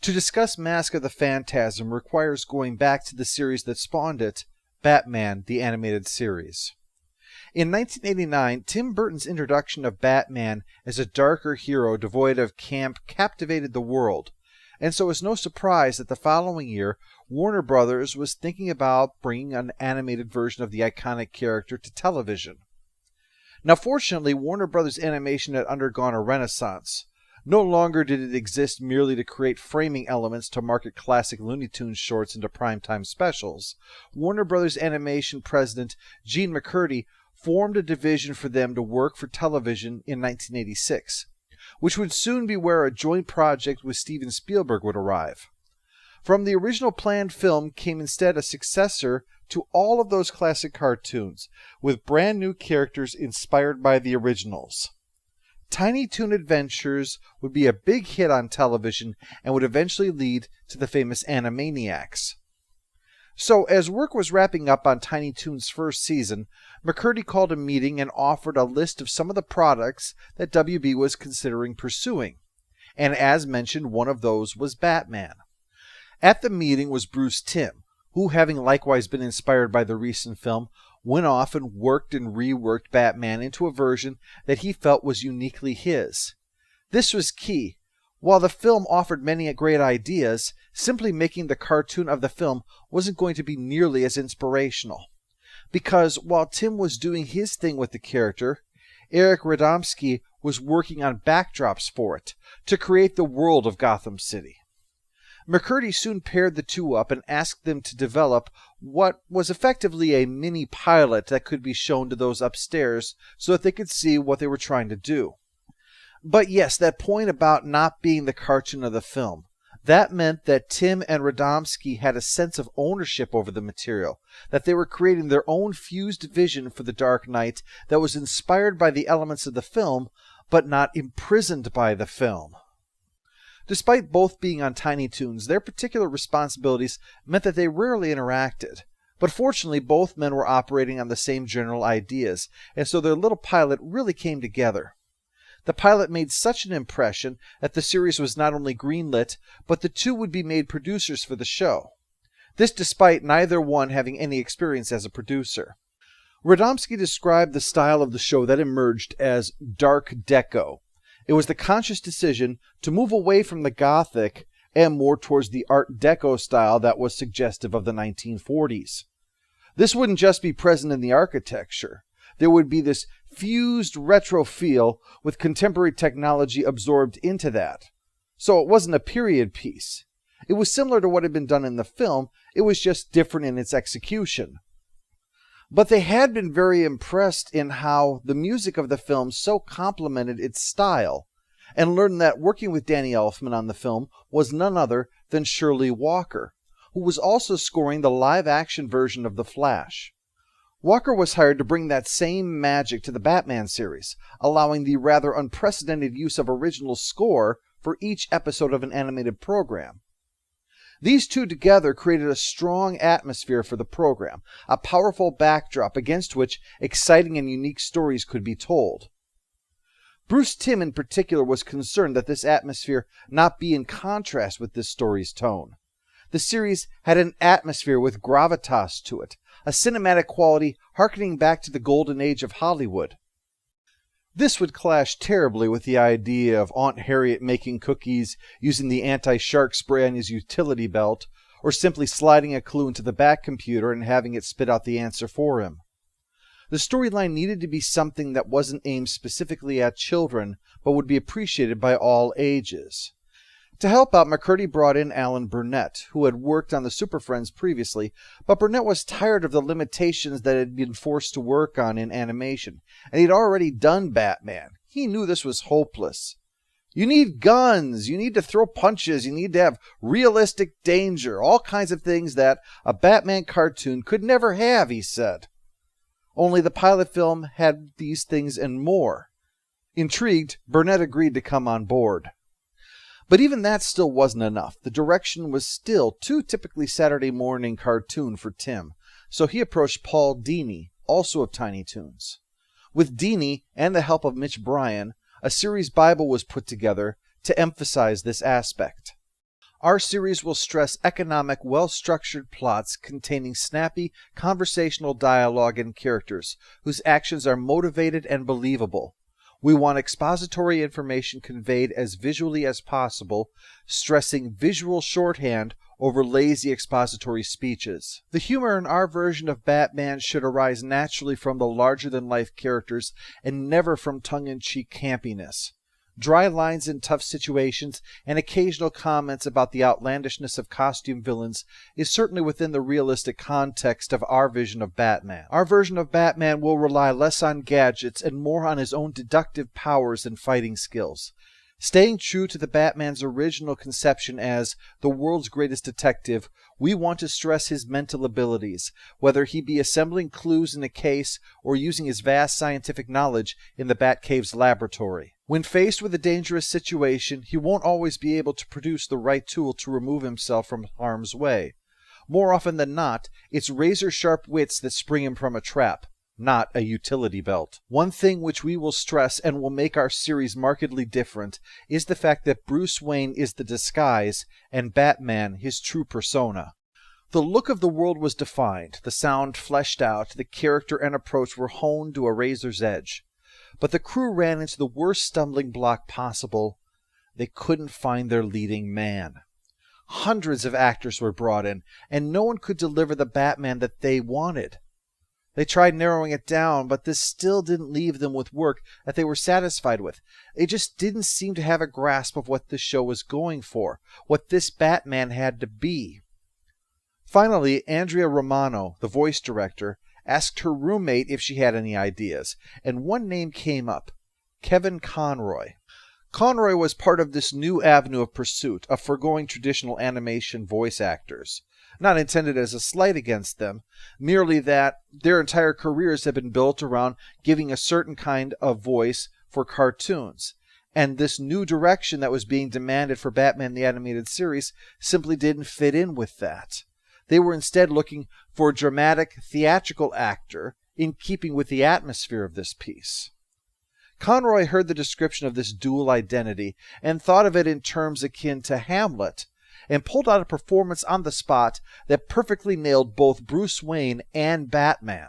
To discuss Mask of the Phantasm requires going back to the series that spawned it, Batman, the Animated Series. In 1989, Tim Burton's introduction of Batman as a darker hero devoid of camp captivated the world, and so it's no surprise that the following year, Warner Brothers was thinking about bringing an animated version of the iconic character to television. Now fortunately, Warner Brothers Animation had undergone a renaissance. No longer did it exist merely to create framing elements to market classic Looney Tunes shorts into primetime specials. Warner Brothers Animation president Gene McCurdy formed a division for them to work for television in 1986, which would soon be where a joint project with Steven Spielberg would arrive. From the original planned film came instead a successor to all of those classic cartoons, with brand new characters inspired by the originals. Tiny Toon Adventures would be a big hit on television and would eventually lead to the famous Animaniacs. So, as work was wrapping up on Tiny Toon's first season, McCurdy called a meeting and offered a list of some of the products that WB was considering pursuing. And as mentioned, one of those was Batman. At the meeting was Bruce Timm, who, having likewise been inspired by the recent film, went off and worked and reworked Batman into a version that he felt was uniquely his. This was key. While the film offered many great ideas, simply making the cartoon of the film wasn't going to be nearly as inspirational. Because while Tim was doing his thing with the character, Eric Radomski was working on backdrops for it, to create the world of Gotham City. McCurdy soon paired the two up and asked them to develop what was effectively a mini pilot that could be shown to those upstairs so that they could see what they were trying to do. But yes, that point about not being the cartoon of the film, that meant that Tim and Radomski had a sense of ownership over the material, that they were creating their own fused vision for the Dark Knight that was inspired by the elements of the film, but not imprisoned by the film. Despite both being on Tiny Toons, their particular responsibilities meant that they rarely interacted. But fortunately, both men were operating on the same general ideas, and so their little pilot really came together. The pilot made such an impression that the series was not only greenlit, but the two would be made producers for the show. This despite neither one having any experience as a producer. Radomski described the style of the show that emerged as dark deco. It was the conscious decision to move away from the Gothic and more towards the Art Deco style that was suggestive of the 1940s. This wouldn't just be present in the architecture. There would be this fused retro feel with contemporary technology absorbed into that. So it wasn't a period piece. It was similar to what had been done in the film, it was just different in its execution. But they had been very impressed in how the music of the film so complemented its style, and learned that working with Danny Elfman on the film was none other than Shirley Walker, who was also scoring the live-action version of The Flash. Walker was hired to bring that same magic to the Batman series, allowing the rather unprecedented use of original score for each episode of an animated program. These two together created a strong atmosphere for the program, a powerful backdrop against which exciting and unique stories could be told. Bruce Timm in particular was concerned that this atmosphere not be in contrast with this story's tone. The series had an atmosphere with gravitas to it, a cinematic quality harkening back to the golden age of Hollywood. This would clash terribly with the idea of Aunt Harriet making cookies using the anti-shark spray on his utility belt, or simply sliding a clue into the back computer and having it spit out the answer for him. The storyline needed to be something that wasn't aimed specifically at children, but would be appreciated by all ages. To help out, McCurdy brought in Alan Burnett, who had worked on the Super Friends previously, but Burnett was tired of the limitations that had been forced to work on in animation, and he'd already done Batman. He knew this was hopeless. You need guns, you need to throw punches, you need to have realistic danger, all kinds of things that a Batman cartoon could never have, he said. Only the pilot film had these things and more. Intrigued, Burnett agreed to come on board. But even that still wasn't enough. The direction was still too typically Saturday morning cartoon for Tim, so he approached Paul Dini, also of Tiny Toons. With Dini and the help of Mitch Bryan, a series Bible was put together to emphasize this aspect. Our series will stress economic, well-structured plots containing snappy, conversational dialogue and characters whose actions are motivated and believable. We want expository information conveyed as visually as possible, stressing visual shorthand over lazy expository speeches. The humor in our version of Batman should arise naturally from the larger-than-life characters and never from tongue-in-cheek campiness. Dry lines in tough situations and occasional comments about the outlandishness of costume villains is certainly within the realistic context of our vision of Batman. Our version of Batman will rely less on gadgets and more on his own deductive powers and fighting skills. Staying true to the Batman's original conception as the world's greatest detective, we want to stress his mental abilities, whether he be assembling clues in a case or using his vast scientific knowledge in the Batcave's laboratory. When faced with a dangerous situation, he won't always be able to produce the right tool to remove himself from harm's way. More often than not, it's razor-sharp wits that spring him from a trap, not a utility belt. One thing which we will stress and will make our series markedly different is the fact that Bruce Wayne is the disguise and Batman his true persona. The look of the world was defined, the sound fleshed out, the character and approach were honed to a razor's edge. But the crew ran into the worst stumbling block possible. They couldn't find their leading man. Hundreds of actors were brought in, and no one could deliver the Batman that they wanted. They tried narrowing it down, but this still didn't leave them with work that they were satisfied with. They just didn't seem to have a grasp of what this show was going for, what this Batman had to be. Finally, Andrea Romano, the voice director, asked her roommate if she had any ideas, and one name came up, Kevin Conroy. Conroy was part of this new avenue of pursuit of foregoing traditional animation voice actors. Not intended as a slight against them, merely that their entire careers have been built around giving a certain kind of voice for cartoons, and this new direction that was being demanded for Batman the Animated Series simply didn't fit in with that. They were instead looking for a dramatic, theatrical actor in keeping with the atmosphere of this piece. Conroy heard the description of this dual identity and thought of it in terms akin to Hamlet, and pulled out a performance on the spot that perfectly nailed both Bruce Wayne and Batman.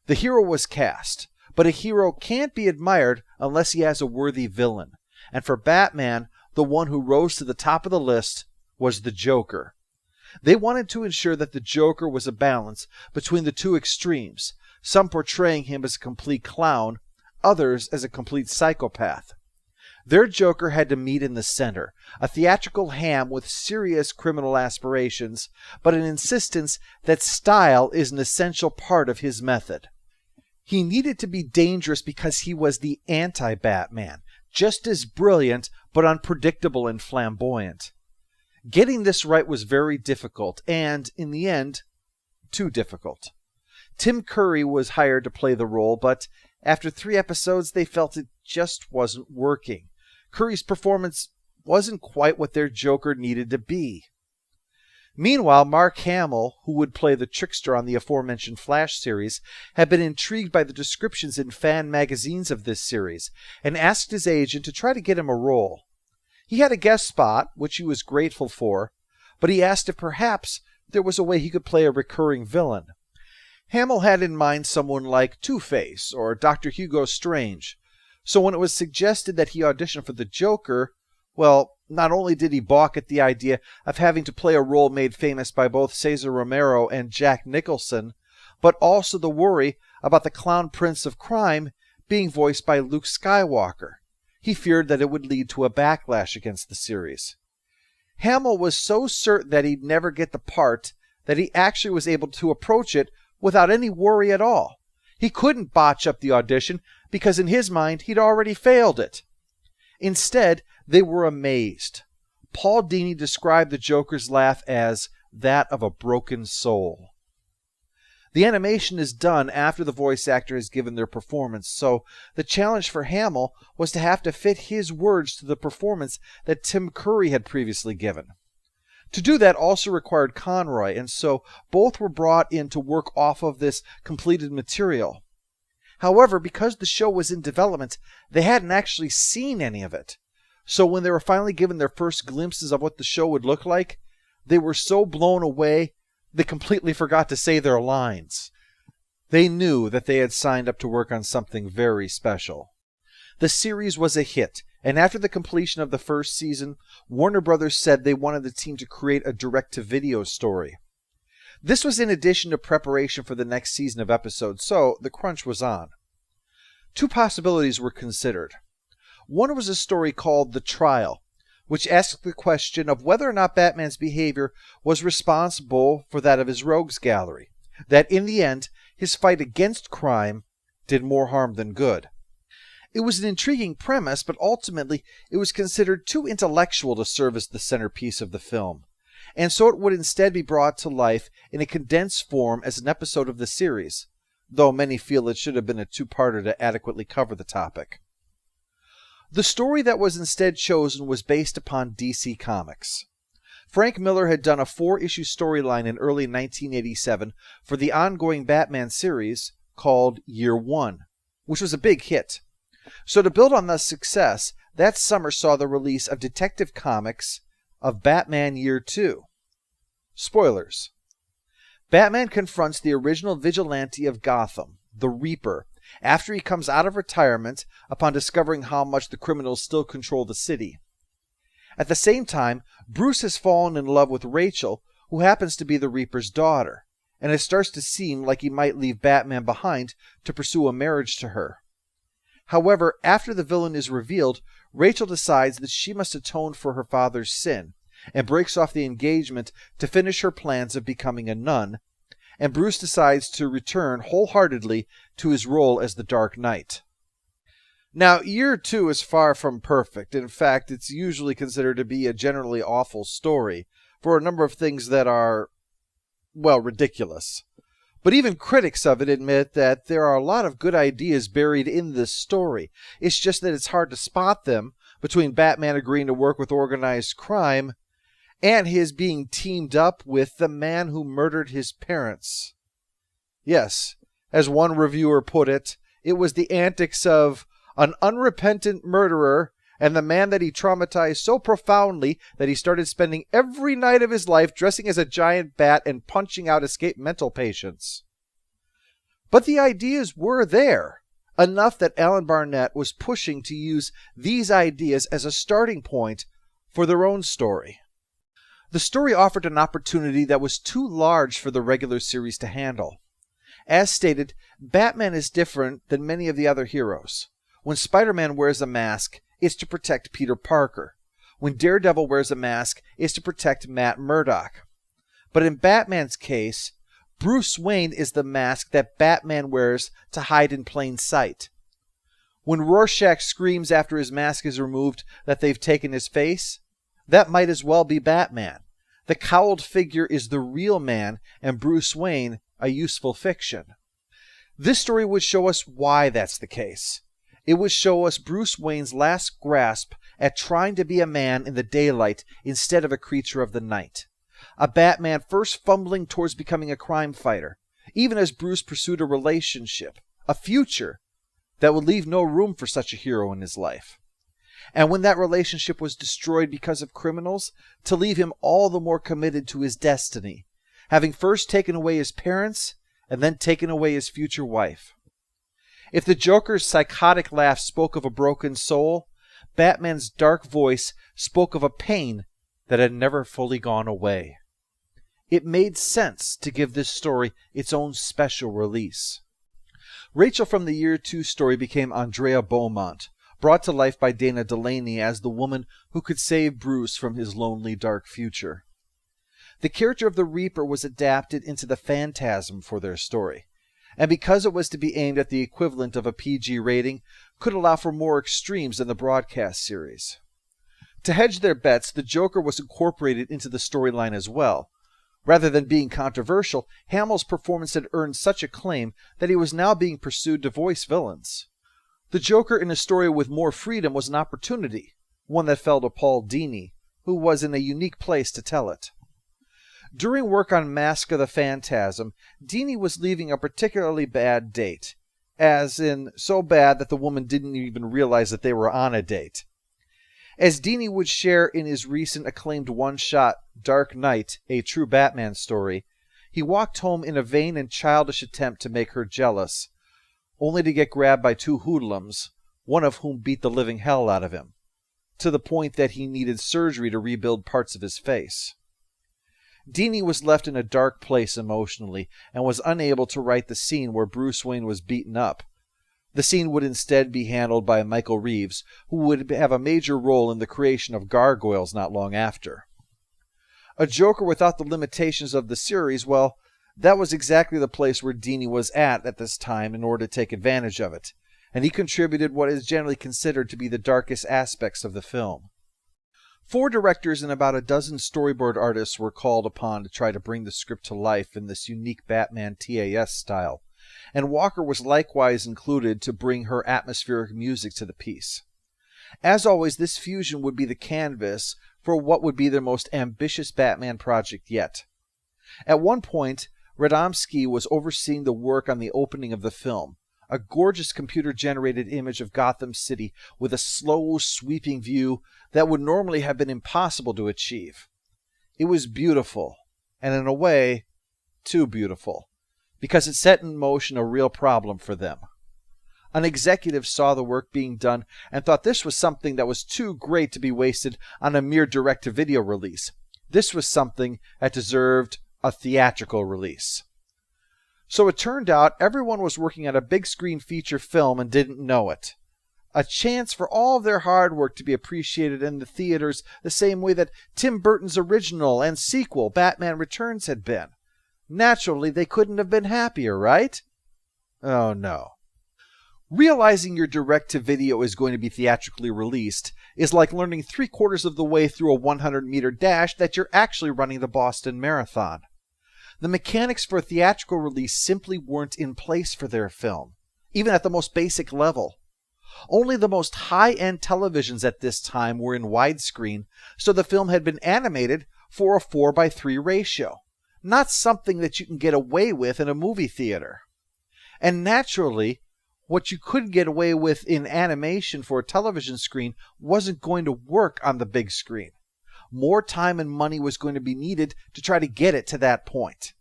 The hero was cast, but a hero can't be admired unless he has a worthy villain, and for Batman, the one who rose to the top of the list was the Joker. They wanted to ensure that the Joker was a balance between the two extremes, some portraying him as a complete clown, others as a complete psychopath. Their Joker had to meet in the center, a theatrical ham with serious criminal aspirations, but an insistence that style is an essential part of his method. He needed to be dangerous because he was the anti-Batman, just as brilliant but unpredictable and flamboyant. Getting this right was very difficult, and, in the end, too difficult. Tim Curry was hired to play the role, but after 3 episodes they felt it just wasn't working. Curry's performance wasn't quite what their Joker needed to be. Meanwhile, Mark Hamill, who would play the trickster on the aforementioned Flash series, had been intrigued by the descriptions in fan magazines of this series, and asked his agent to try to get him a role. He had a guest spot, which he was grateful for, but he asked if perhaps there was a way he could play a recurring villain. Hamill had in mind someone like Two-Face or Dr. Hugo Strange, so when it was suggested that he audition for the Joker, well, not only did he balk at the idea of having to play a role made famous by both Cesar Romero and Jack Nicholson, but also the worry about the clown prince of crime being voiced by Luke Skywalker. He feared that it would lead to a backlash against the series. Hamill was so certain that he'd never get the part that he actually was able to approach it without any worry at all. He couldn't botch up the audition because in his mind he'd already failed it. Instead, they were amazed. Paul Dini described the Joker's laugh as that of a broken soul. The animation is done after the voice actor has given their performance, so the challenge for Hamill was to have to fit his words to the performance that Tim Curry had previously given. To do that also required Conroy, and so both were brought in to work off of this completed material. However, because the show was in development, they hadn't actually seen any of it. So when they were finally given their first glimpses of what the show would look like, they were so blown away they completely forgot to say their lines. They knew that they had signed up to work on something very special. The series was a hit, and after the completion of the first season, Warner Brothers said they wanted the team to create a direct-to-video story. This was in addition to preparation for the next season of episodes, so the crunch was on. Two possibilities were considered. One was a story called The Trial, which asked the question of whether or not Batman's behavior was responsible for that of his rogues gallery, that in the end, his fight against crime did more harm than good. It was an intriguing premise, but ultimately it was considered too intellectual to serve as the centerpiece of the film, and so it would instead be brought to life in a condensed form as an episode of the series, though many feel it should have been a two-parter to adequately cover the topic. The story that was instead chosen was based upon DC Comics. Frank Miller had done a 4-issue storyline in early 1987 for the ongoing Batman series called Year One, which was a big hit. So to build on the success, that summer saw the release of Detective Comics of Batman Year 2. Spoilers. Batman confronts the original vigilante of Gotham, the Reaper, after he comes out of retirement upon discovering how much the criminals still control the city. At the same time, Bruce has fallen in love with Rachel, who happens to be the Reaper's daughter, and it starts to seem like he might leave Batman behind to pursue a marriage to her. However, after the villain is revealed, Rachel decides that she must atone for her father's sin, and breaks off the engagement to finish her plans of becoming a nun, and Bruce decides to return wholeheartedly to his role as the Dark Knight. Now, Year 2 is far from perfect. In fact, it's usually considered to be a generally awful story for a number of things that are, well, ridiculous. But even critics of it admit that there are a lot of good ideas buried in this story. It's just that it's hard to spot them between Batman agreeing to work with organized crime and his being teamed up with the man who murdered his parents. Yes, as one reviewer put it, it was the antics of an unrepentant murderer and the man that he traumatized so profoundly that he started spending every night of his life dressing as a giant bat and punching out escaped mental patients. But the ideas were there, enough that Alan Barnett was pushing to use these ideas as a starting point for their own story. The story offered an opportunity that was too large for the regular series to handle. As stated, Batman is different than many of the other heroes. When Spider-Man wears a mask, it's to protect Peter Parker. When Daredevil wears a mask, it's to protect Matt Murdock. But in Batman's case, Bruce Wayne is the mask that Batman wears to hide in plain sight. When Rorschach screams after his mask is removed that they've taken his face, that might as well be Batman. The cowled figure is the real man, and Bruce Wayne a useful fiction. This story would show us why that's the case. It would show us Bruce Wayne's last grasp at trying to be a man in the daylight instead of a creature of the night. A Batman first fumbling towards becoming a crime fighter, even as Bruce pursued a relationship, a future that would leave no room for such a hero in his life. And when that relationship was destroyed because of criminals, to leave him all the more committed to his destiny, having first taken away his parents and then taken away his future wife. If the Joker's psychotic laugh spoke of a broken soul, Batman's dark voice spoke of a pain that had never fully gone away. It made sense to give this story its own special release. Rachel from the Year 2 story became Andrea Beaumont, brought to life by Dana Delaney as the woman who could save Bruce from his lonely, dark future. The character of the Reaper was adapted into the Phantasm for their story, and because it was to be aimed at the equivalent of a PG rating, could allow for more extremes than the broadcast series. To hedge their bets, the Joker was incorporated into the storyline as well. Rather than being controversial, Hamill's performance had earned such acclaim that he was now being pursued to voice villains. The Joker in a story with more freedom was an opportunity, one that fell to Paul Dini, who was in a unique place to tell it. During work on Mask of the Phantasm, Dini was leaving a particularly bad date, as in so bad that the woman didn't even realize that they were on a date. As Dini would share in his recent acclaimed one-shot Dark Knight, A True Batman Story, he walked home in a vain and childish attempt to make her jealous, only to get grabbed by two hoodlums, one of whom beat the living hell out of him, to the point that he needed surgery to rebuild parts of his face. Dini was left in a dark place emotionally and was unable to write the scene where Bruce Wayne was beaten up. The scene would instead be handled by Michael Reeves, who would have a major role in the creation of Gargoyles not long after. A Joker without the limitations of the series, well, that was exactly the place where Dini was at this time in order to take advantage of it, and he contributed what is generally considered to be the darkest aspects of the film. 4 directors and about a dozen storyboard artists were called upon to try to bring the script to life in this unique Batman TAS style, and Walker was likewise included to bring her atmospheric music to the piece. As always, this fusion would be the canvas for what would be their most ambitious Batman project yet. At one point, Radomski was overseeing the work on the opening of the film, a gorgeous computer-generated image of Gotham City with a slow, sweeping view that would normally have been impossible to achieve. It was beautiful, and in a way, too beautiful, because it set in motion a real problem for them. An executive saw the work being done and thought this was something that was too great to be wasted on a mere direct-to-video release. This was something that deserved a theatrical release. So it turned out everyone was working on a big-screen feature film and didn't know it. A chance for all of their hard work to be appreciated in the theaters the same way that Tim Burton's original and sequel, Batman Returns, had been. Naturally, they couldn't have been happier, right? Oh no. Realizing your direct-to-video is going to be theatrically released is like learning 3/4 of the way through a 100-meter dash that you're actually running the Boston Marathon. The mechanics for a theatrical release simply weren't in place for their film, even at the most basic level. Only the most high-end televisions at this time were in widescreen, so the film had been animated for a 4:3 ratio, not something that you can get away with in a movie theater. And naturally, what you could get away with in animation for a television screen wasn't going to work on the big screen. More time and money was going to be needed to try to get it to that point.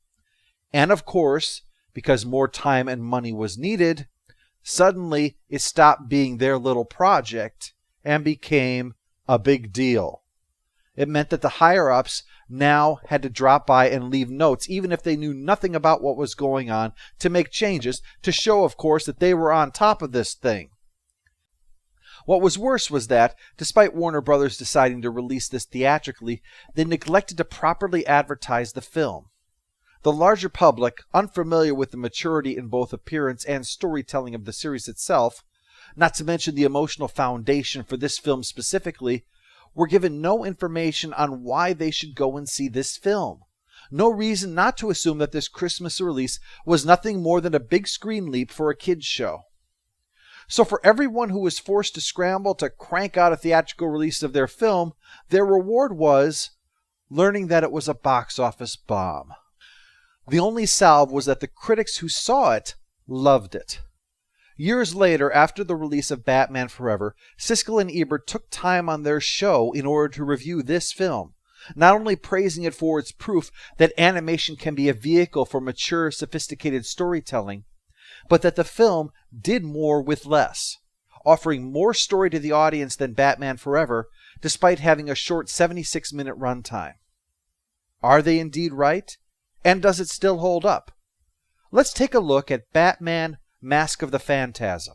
And of course, because more time and money was needed, suddenly it stopped being their little project and became a big deal. It meant that the higher-ups now had to drop by and leave notes, even if they knew nothing about what was going on, to make changes, to show, of course, that they were on top of this thing. What was worse was that, despite Warner Brothers deciding to release this theatrically, they neglected to properly advertise the film. The larger public, unfamiliar with the maturity in both appearance and storytelling of the series itself, not to mention the emotional foundation for this film specifically, were given no information on why they should go and see this film. No reason not to assume that this Christmas release was nothing more than a big screen leap for a kids' show. So for everyone who was forced to scramble to crank out a theatrical release of their film, their reward was learning that it was a box office bomb. The only salve was that the critics who saw it loved it. Years later, after the release of Batman Forever, Siskel and Ebert took time on their show in order to review this film, not only praising it for its proof that animation can be a vehicle for mature, sophisticated storytelling, but that the film did more with less, offering more story to the audience than Batman Forever, despite having a short 76-minute runtime. Are they indeed right? And does it still hold up? Let's take a look at Batman: Mask of the Phantasm.